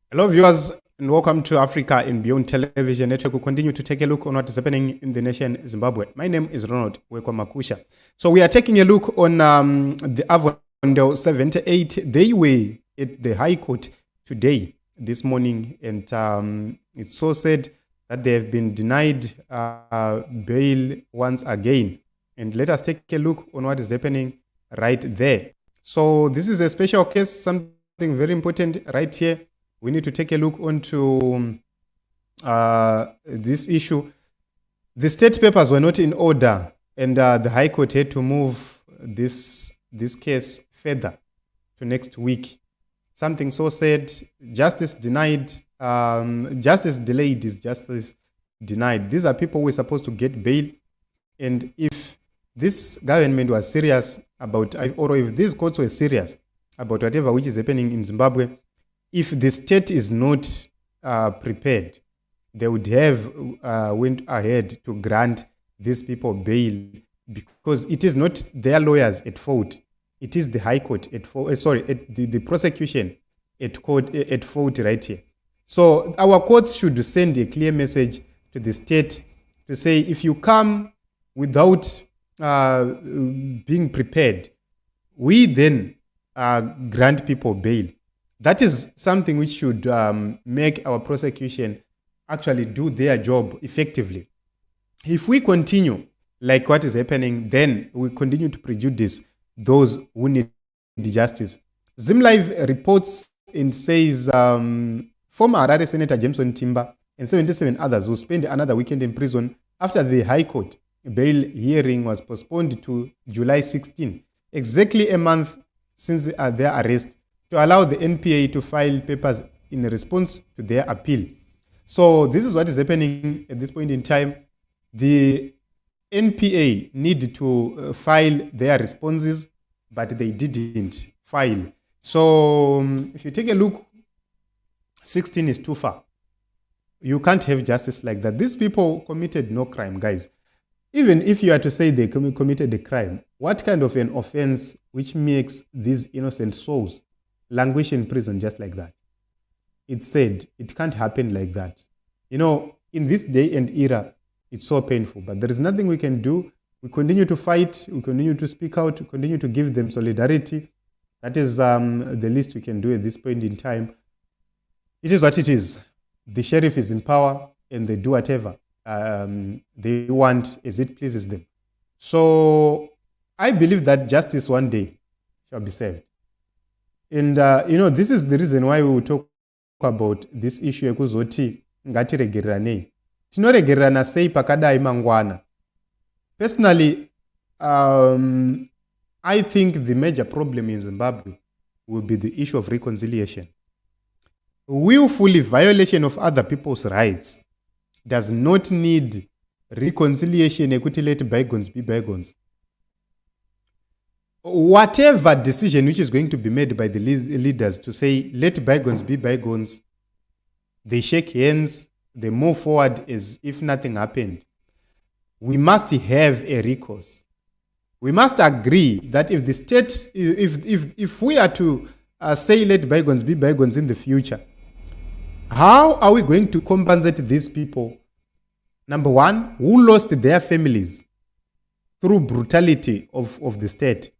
Hello, viewers, and welcome to Africa and Beyond Television Network. We continue to take a look on what is happening in the nation Zimbabwe. My name is Ronald Makusha. So we are taking a look on the Avondale 78. They were at the High Court today, this morning, and it's so said that they have been denied bail once again. And let us take a look on what is happening right there. So this is a special case, something very important right here. We need to take a look onto this issue. The state papers were not in order, and the High Court had to move this case further to next week. Something so said, justice denied, justice delayed is justice denied. These are people who are supposed to get bail, and if this government was serious about, or if these courts were serious about whatever which is happening in Zimbabwe, if the state is not prepared, they would have went ahead to grant these people bail, because it is not their lawyers at fault. It is the High Court at fault. The prosecution at fault right here. So our courts should send a clear message to the state to say, if you come without being prepared, we then grant people bail. That is something which should make our prosecution actually do their job effectively. If we continue like what is happening, then we continue to prejudice those who need justice. ZimLive reports and says former Harare Senator Jameson Timba and 77 others will spend another weekend in prison after the High Court bail hearing was postponed to July 16, exactly a month since their arrest, to allow the NPA to file papers in response to their appeal. So this is what is happening at this point in time. The NPA need to file their responses, but they didn't file. So if you take a look, 16 is too far. You can't have justice like that. These people committed no crime, guys. Even if you are to say they committed a crime, what kind of an offense which makes these innocent souls languish in prison just like that? It's said it can't happen like that. You know, in this day and era, it's so painful, but there is nothing we can do. We continue to fight, we continue to speak out, we continue to give them solidarity. That is the least we can do at this point in time. It is what it is. The sheriff is in power and they do whatever they want as it pleases them. So I believe that justice one day shall be served. And, this is the reason why we will talk about this issue. Ekuzoti ngati regererane. Tinoregererana sei pakadai mangwana. Personally, I think the major problem in Zimbabwe will be the issue of reconciliation. Willful violation of other people's rights does not need reconciliation. Ekuti let bygones be bygones. Whatever decision which is going to be made by the leaders to say, let bygones be bygones, they shake hands, they move forward as if nothing happened. We must have a recourse. We must agree that if the state, if we are to say, let bygones be bygones in the future, how are we going to compensate these people? Number one, who lost their families through brutality of the state.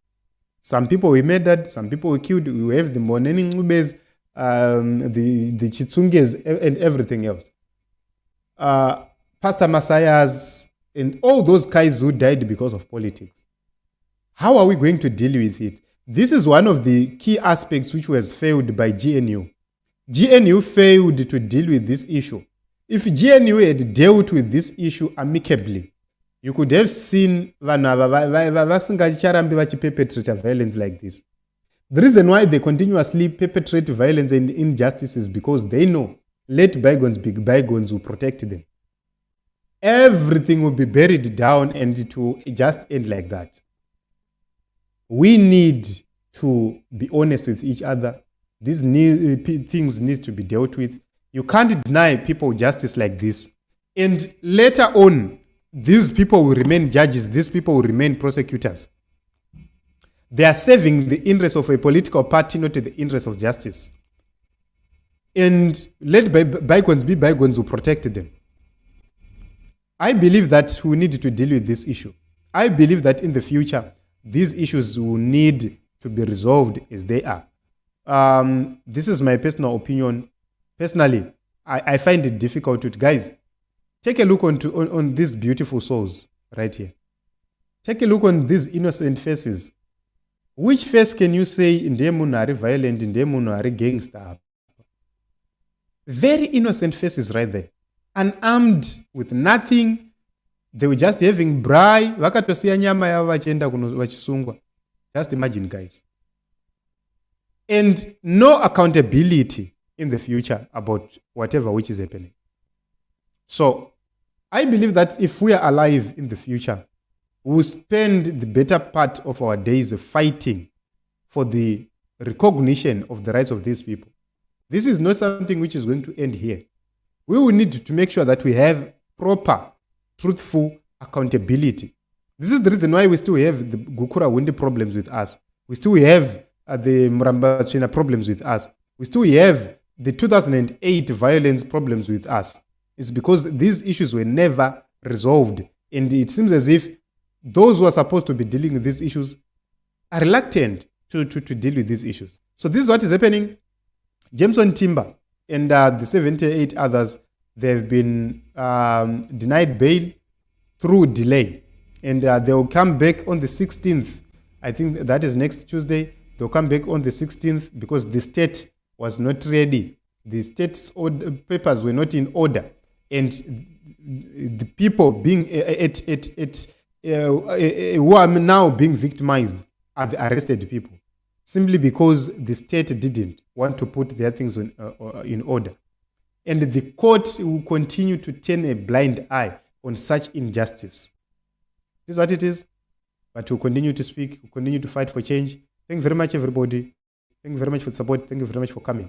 Some people were murdered, some people were killed. We have the Moneni Ngubes, the Chitsunges, and everything else. Pastor Messiahs, and all those guys who died because of politics. How are we going to deal with it? This is one of the key aspects which was failed by GNU. GNU failed to deal with this issue. If GNU had dealt with this issue amicably, you could have seen violence like this. The reason why they continuously perpetrate violence and injustice is because they know let bygones be bygones will protect them. Everything will be buried down and it will just end like that. We need to be honest with each other. These things need to be dealt with. You can't deny people justice like this. And later on, these people will remain judges. These people will remain prosecutors. They are serving the interests of a political party, not the interests of justice. and let bygones be bygones who protect them. I believe that we need to deal with this issue. I believe that in the future, these issues will need to be resolved as they are. This is my personal opinion. Personally, I find it difficult to, guys, take a look on these beautiful souls right here. Take a look on these innocent faces. Which face can you say in them are violent, in them are gangster? Very innocent faces right there. Unarmed, with nothing. They were just having braai. Vakatosiya nyama yavo vachienda vachisungwa. Just imagine, guys. And no accountability in the future about whatever which is happening. So, I believe that if we are alive in the future, we'll spend the better part of our days fighting for the recognition of the rights of these people. This is not something which is going to end here. We will need to make sure that we have proper, truthful accountability. This is the reason why we still have the Gukura Windi problems with us. We still have the Muramba China problems with us. We still have the 2008 violence problems with us. It's because these issues were never resolved. And it seems as if those who are supposed to be dealing with these issues are reluctant to deal with these issues. So this is what is happening. Jameson Timba and the 78 others, they've been denied bail through delay. And they will come back on the 16th. I think that is next Tuesday. They'll come back on the 16th because the state was not ready. The state's papers were not in order. And the people being who are now being victimized are the arrested people, simply because the state didn't want to put their things in order. And the court will continue to turn a blind eye on such injustice. This is what it is. But we'll continue to speak, we'll continue to fight for change. Thank you very much, everybody. Thank you very much for the support. Thank you very much for coming.